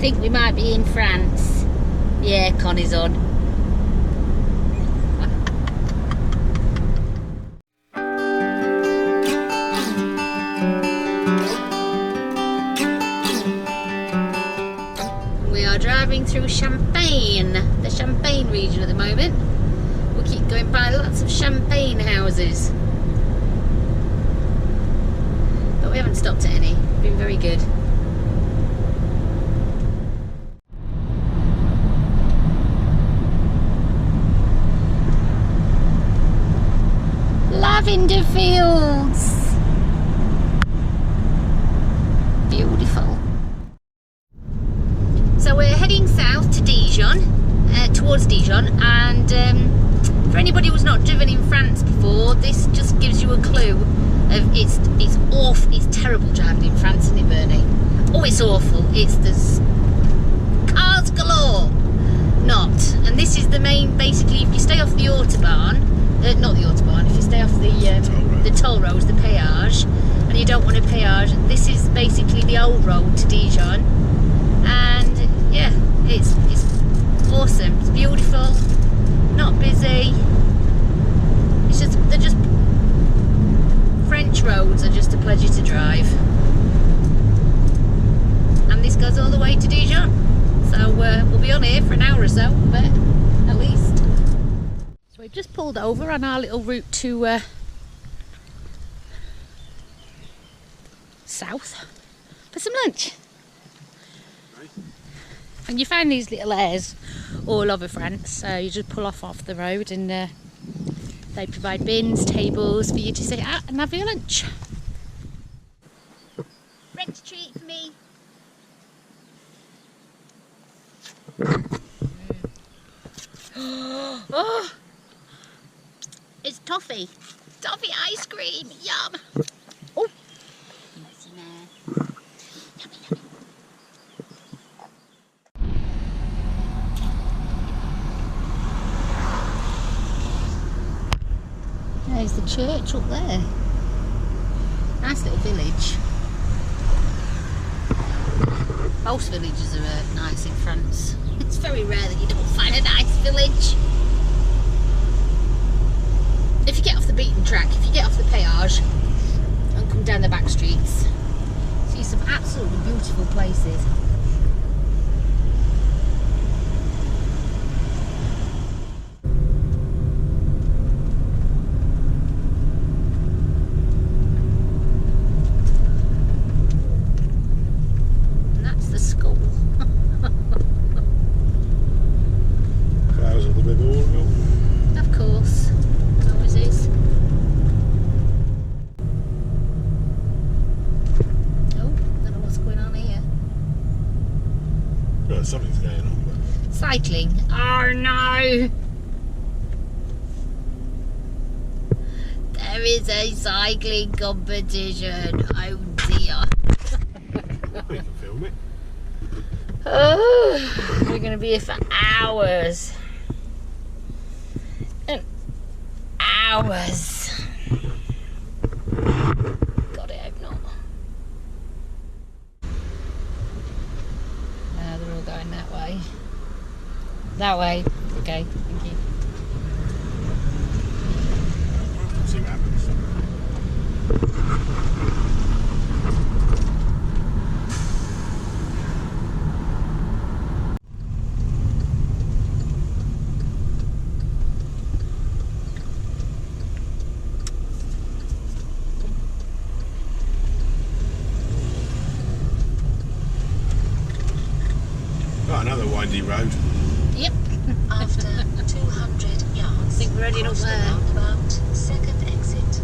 think we might be in France. Yeah, Connie's on. We are driving through Champagne, the Champagne region at the moment. We keep going by lots of champagne houses. But we haven't stopped at any. Been very good. Lavender fields. Beautiful. So we're heading south to Dijon, towards Dijon, and for anybody who's not driven in France before, this just gives you a clue of it's awful. It's terrible driving in France, isn't it, Bernie? Oh, it's awful. There's cars galore. Not. And this is the main. Basically, if you stay off the autobahn, not the autobahn. If you stay off the toll roads, the péage, and you don't want a péage, this is basically the old road to Dijon. And yeah, it's awesome. It's beautiful. Not busy. They're just French roads are just a pleasure to drive. And this goes all the way to Dijon. So we'll be on here for an hour or so, but at least. So we've just pulled over on our little route to south for some lunch. And you find these little airs all over France, so you just pull off the road and they provide bins, tables for you to sit at and have your lunch. French treat for me. Oh, it's toffee ice cream, yum. Oh, messy man. Yummy, yummy. There's the church up there. Nice little village. Most villages are nice in France. It's very rare that you don't find a nice village. If you get off the beaten track, if you get off the péage and come down the back streets, see some absolutely beautiful places. Something's going on, but... Cycling. Oh no! There is a cycling competition. Oh dear. We can film it. Oh, we're going to be here for hours. And hours. God, I hope not. They're all going that way. That way. Okay, thank you. See what happens. Oh, another windy road. Yep. After 200 yards, I think we're heading up cross the there. roundabout, second exit.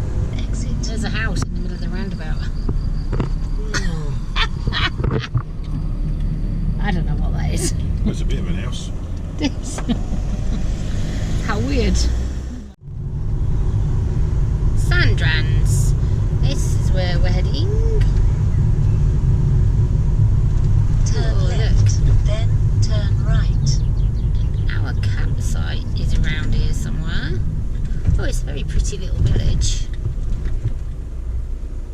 There's a house in the middle of the roundabout. I don't know what that is. It's a bit of an house. This. How weird. Sandrans. This is where we're heading. Turn left, then turn right. Our campsite is around here somewhere. Oh, it's a very pretty little village.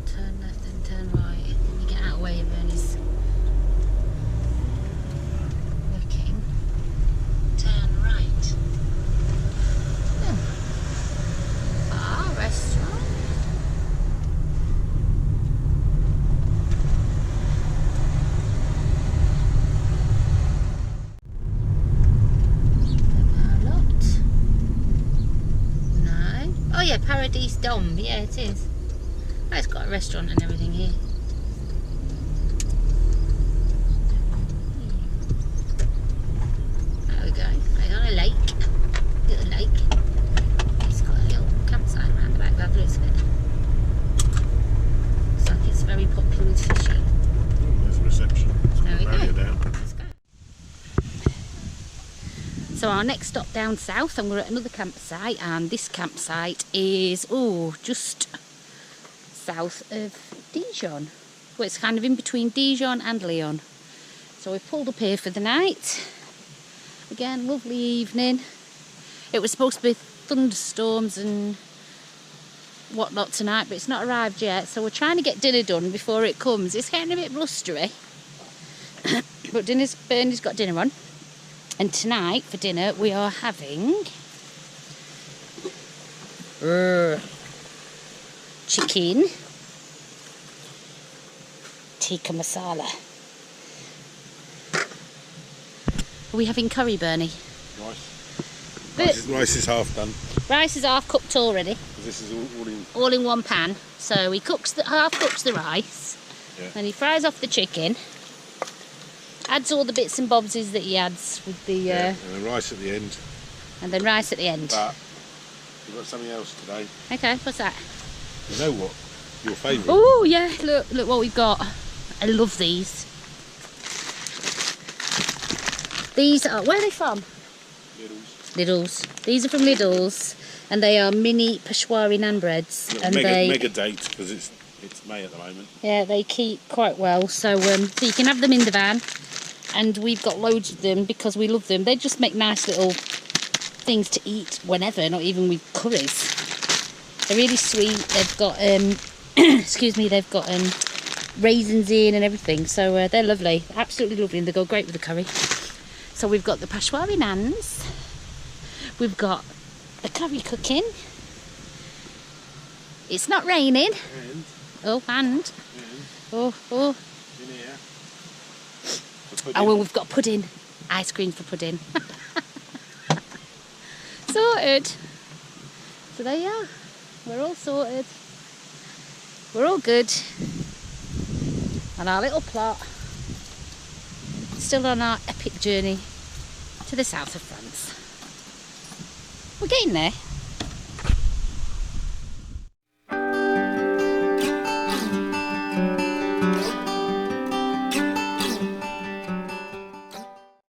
Turn left and turn right. Then you get out of the way of Bernie's yeah, Paradis Dombes. Yeah, it is. Oh, it's got a restaurant and everything here. There we go. Right on a lake. Little lake. It's got a little campsite around the back by the looks of it. Looks like it's very popular with fishing. Oh, there's a reception. There we Barrier go. down. Let's go. So our next stop down south, and we're at another campsite, and this campsite is just south of Dijon. Well, it's kind of in between Dijon and Lyon. So we've pulled up here for the night. Again, lovely evening. It was supposed to be thunderstorms and whatnot tonight, but it's not arrived yet. So we're trying to get dinner done before it comes. It's getting a bit blustery, but Bernie's got dinner on. And tonight for dinner we are having chicken tikka masala. Are we having curry, Bernie? Rice is half done. Rice is half cooked already. This is all in one pan. So he half cooks the rice, and he fries off the chicken. Adds all the bits and bobsies that he adds with the and then rice at the end. And then rice at the end. But we've got something else today. Okay, what's that? You know what? Your favourite. Oh yeah, look what we've got. I love these. These are, where are they from? Lidl's. These are from Lidl's, and they are mini Peshwari naan breads. And mega date because it's May at the moment. Yeah, they keep quite well. So so you can have them in the van, and we've got loads of them because we love them. They just make nice little things to eat whenever, not even with curries. They're really sweet. They've got excuse me, they've got raisins in and everything. So they're lovely, absolutely lovely, and they go great with the curry. So we've got the Peshwari naans. We've got the curry cooking. It's not raining. And oh. In here. Oh well, we've got pudding. Ice cream for pudding. Sorted. So there you are. We're all sorted. We're all good. On our little plot. Still on our epic journey to the south of France. We're getting there.